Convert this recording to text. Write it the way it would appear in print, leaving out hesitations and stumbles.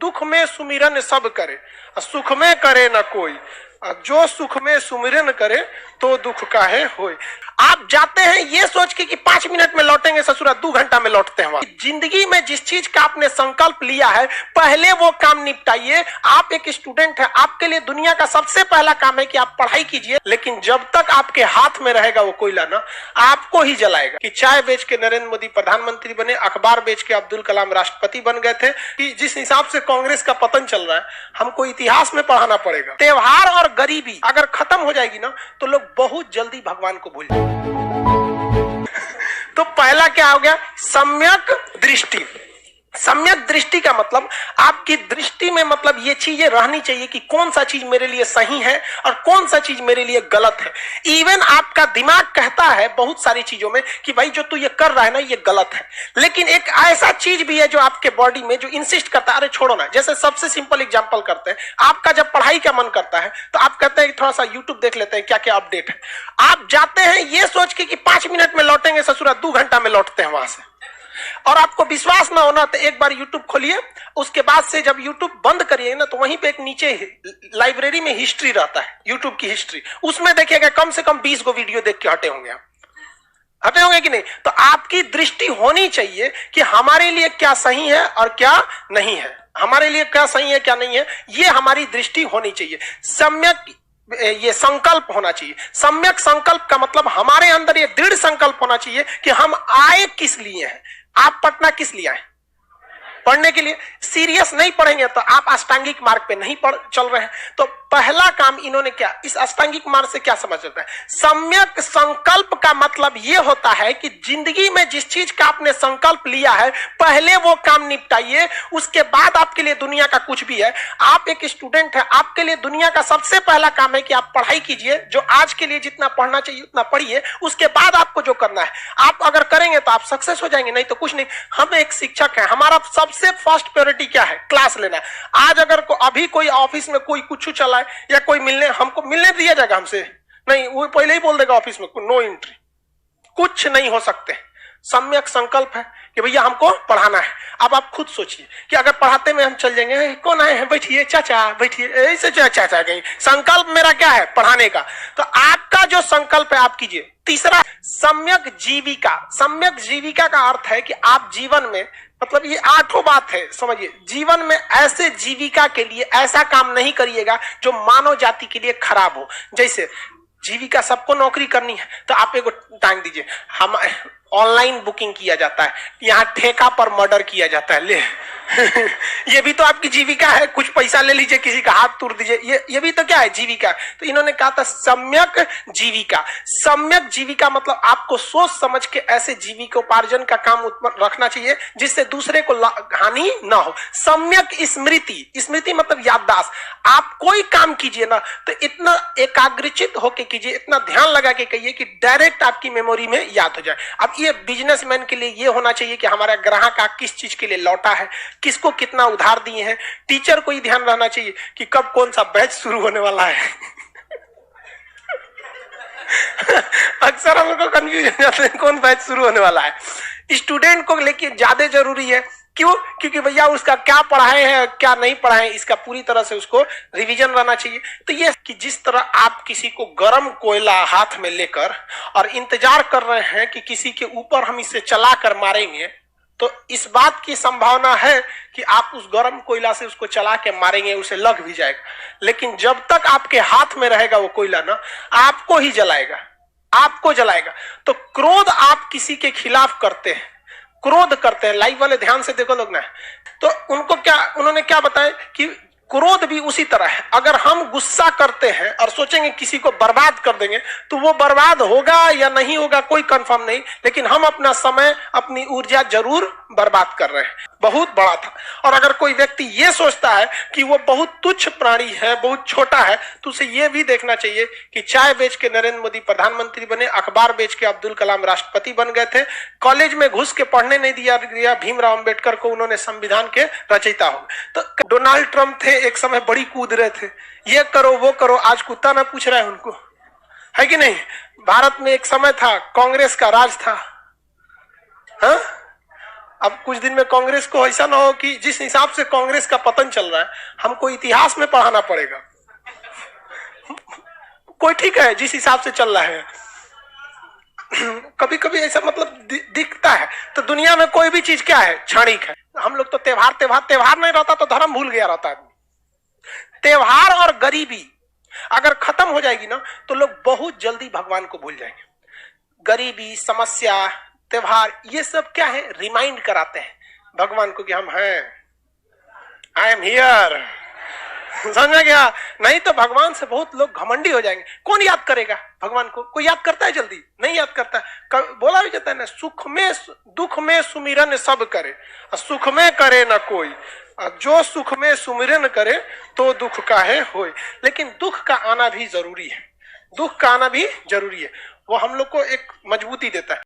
दुख में सुमिरन सब करे और सुख में करे न कोई, और जो सुख में सुमिरन करे तो दुख काहे होए। आप जाते हैं ये सोच के कि 5 मिनट में लौटेंगे ससुरा, 2 घंटा में लौटते हैं। जिंदगी में जिस चीज का आपने संकल्प लिया है पहले वो काम निपटाइए। आप एक स्टूडेंट है, आपके लिए दुनिया का सबसे पहला काम है कि आप पढ़ाई कीजिए, लेकिन जब तक आपके हाथ में रहेगा वो कोयला ना आपको ही जलाएगा। कि चाय बेच के नरेंद्र मोदी प्रधानमंत्री बने, अखबार बेच के अब्दुल कलाम राष्ट्रपति बन गए थे, कि जिस हिसाब से कांग्रेस का पतन चल रहा है हमको इतिहास में पढ़ाना पड़ेगा। त्योहार और गरीबी अगर खत्म हो जाएगी ना तो लोग बहुत जल्दी भगवान को भूल जाएंगे। तो पहला क्या हो गया? सम्यक दृष्टि। सम्यक दृष्टि का मतलब आपकी दृष्टि में मतलब ये चीजें रहनी चाहिए कि कौन सा चीज मेरे लिए सही है और कौन सा चीज मेरे लिए गलत है। इवन आपका दिमाग कहता है बहुत सारी चीजों में कि भाई जो तू ये कर रहा है ना ये गलत है, लेकिन एक ऐसा चीज भी है जो आपके बॉडी में जो इंसिस्ट करता है अरे छोड़ो ना। जैसे सबसे सिंपल एग्जांपल करते हैं, आपका जब पढ़ाई का मन करता है तो आप कहते हैं थोड़ा सा यूट्यूब देख लेते हैं क्या क्या अपडेट है। आप जाते हैं ये सोच के कि 5 मिनट में लौटेंगे ससुरा, 2 घंटा में लौटते हैं वहां से। और आपको विश्वास ना होना तो एक बार YouTube खोलिए, उसके बाद से जब YouTube बंद करिए ना तो वहीं पे एक नीचे लाइब्रेरी में हिस्ट्री रहता है, YouTube की हिस्ट्री, उसमें देखिएगा कम से कम 20 गो वीडियो देख के हटे होंगे। हटे होंगे कि नहीं? तो आपकी दृष्टि होनी चाहिए कि हमारे लिए क्या सही है और क्या नहीं है, हमारे लिए क्या सही है क्या नहीं है, ये हमारी दृष्टि होनी चाहिए। सम्यक ये संकल्प होना चाहिए। सम्यक संकल्प का मतलब हमारे अंदर ये दृढ़ संकल्प होना चाहिए कि हम आए किस लिए हैं। आप पटना किस लिए आए? पढ़ने के लिए। सीरियस नहीं पढ़ेंगे तो आप अष्टांगिक मार्ग पे नहीं चल रहे हैं। तो पहला काम इन्होंने क्या, इस अष्टांगिक मार्ग से क्या समझ लेता है? सम्यक संकल्प का मतलब यह होता है कि जिंदगी में जिस चीज का आपने संकल्प लिया है पहले वो काम निपटाइए, उसके बाद आपके लिए दुनिया का कुछ भी है। आप एक स्टूडेंट है, आपके लिए दुनिया का सबसे पहला काम है कि आप पढ़ाई कीजिए, जो आज के लिए जितना पढ़ना चाहिए उतना पढ़िए, उसके बाद आपको जो करना है आप अगर करेंगे तो आप सक्सेस हो जाएंगे, नहीं तो कुछ नहीं। हम एक शिक्षक है, हमारा सबसे फर्स्ट प्रायोरिटी क्या है? क्लास लेना है। आज अगर अभी कोई ऑफिस में कोई कुछ चला या कोई हमको मिलने दिया जाएगा हमसे? नहीं, वो पहले ही बोल देगा ऑफिस में नो एंट्री, कुछ नहीं हो सकते। सम्यक संकल्प है कि भैया हमको पढ़ाना है। अब आप खुद सोचिए कि अगर पढ़ाते में हम चल जाएंगे, कौन आए हैं, बैठिए चाचा बैठिए, ऐसे चाचा गई। संकल्प मेरा क्या है? पढ़ाने का। तो आपका जो संकल्प है आप कीजिए। तीसरा, सम्यक जीविका। सम्यक जीविका का अर्थ है कि आप जीवन में मतलब ये 8 बात है, समझिए। जीवन में ऐसे जीविका के लिए ऐसा काम नहीं करिएगा जो मानव जाति के लिए खराब हो। जैसे जीविका सबको नौकरी करनी है तो आप एक टांग दीजिए, हम ऑनलाइन बुकिंग किया जाता है, यहाँ ठेका पर मर्डर किया जाता है, ले ये भी तो आपकी जीविका है। कुछ पैसा ले लीजिए, किसी का हाथ तोड़ दीजिए, ये भी तो क्या है? जीविका। तो इन्होंने कहा था सम्यक जीविका। सम्यक जीविका मतलब आपको सोच समझ के ऐसे जीविकोपार्जन का काम रखना चाहिए जिससे दूसरे को हानि ना हो। सम्यक स्मृति। स्मृति मतलब याददाश्त। आप कोई काम कीजिए ना तो इतना एकाग्रचित होके कीजिए, इतना ध्यान लगा के कहिए कि डायरेक्ट आपकी मेमोरी में याद हो जाए। अब ये बिजनेसमैन के लिए ये होना चाहिए कि हमारा ग्राहक किस चीज के लिए लौटा है, किसको कितना उधार दिए हैं। टीचर को ही ध्यान रहना चाहिए कि कब कौन सा बैच शुरू होने वाला है अक्सर हम लोग को कंफ्यूजन हो जाते हैं कौन बैच शुरू होने वाला है। स्टूडेंट को लेके ज्यादा जरूरी है। क्यों? क्योंकि भैया उसका क्या पढ़ाए हैं क्या नहीं पढ़ाए इसका पूरी तरह से उसको रिवीजन रहना चाहिए। तो ये कि जिस तरह आप किसी को गर्म कोयला हाथ में लेकर और इंतजार कर रहे हैं कि किसी के ऊपर हम इसे चला कर मारेंगे, तो इस बात की संभावना है कि आप उस गर्म कोयला से उसको चला के मारेंगे, उसे लग भी जाएगा, लेकिन जब तक आपके हाथ में रहेगा वो कोयला ना आपको ही जलाएगा, आपको जलाएगा। तो क्रोध आप किसी के खिलाफ करते हैं, क्रोध करते हैं, लाइव वाले ध्यान से देखो लोग ना, तो उन्होंने क्या बताया कि क्रोध भी उसी तरह है। अगर हम गुस्सा करते हैं और सोचेंगे किसी को बर्बाद कर देंगे तो वो बर्बाद होगा या नहीं होगा कोई कंफर्म नहीं, लेकिन हम अपना समय अपनी ऊर्जा जरूर बर्बाद कर रहे हैं। बहुत बड़ा था। और अगर कोई व्यक्ति ये सोचता है कि वो बहुत तुच्छ प्राणी है, बहुत छोटा है, तो उसे ये भी देखना चाहिए कि चाय बेच के नरेंद्र मोदी प्रधानमंत्री बने, अखबार बेच के अब्दुल कलाम राष्ट्रपति बन गए थे, कॉलेज में घुस के पढ़ने नहीं दिया भीमराव अंबेडकर को, उन्होंने संविधान के रचयिता हो। तो डोनाल्ड ट्रंप थे, एक समय बड़ी कूद रहे थे, ये करो वो करो, आज कुत्ता ना पूछ रहा है उनको, है कि नहीं? भारत में एक समय था कांग्रेस का राज था, हाँ? अब कुछ दिन में कांग्रेस को ऐसा ना हो कि जिस हिसाब से कांग्रेस का पतन चल रहा है हमको इतिहास में पढ़ाना पड़ेगा। कोई ठीक है जिस हिसाब से चल रहा है, कभी कभी ऐसा मतलब दिखता है। तो दुनिया में कोई भी चीज क्या है, क्षणिक है। हम लोग तो त्योहार नहीं रहता तो धर्म भूल गया रहता आदमी। त्योहार और गरीबी अगर खत्म हो जाएगी ना तो लोग बहुत जल्दी भगवान को भूल जाएंगे। गरीबी, समस्या, त्योहार, ये सब क्या है, रिमाइंड कराते हैं भगवान को कि हम हैं, आई एम हियर। समझ गया? नहीं तो भगवान से बहुत लोग घमंडी हो जाएंगे। कौन याद करेगा भगवान को? कोई याद करता है जल्दी? नहीं याद करता। बोला भी जाता है ना, सुख में दुख में सुमिरन सब करे, सुख में करे ना कोई, जो सुख में सुमिरन करे तो दुख काहे होय। लेकिन दुख का आना भी जरूरी है, दुख का आना भी जरूरी है। वो हम लोग को एक मजबूती देता है।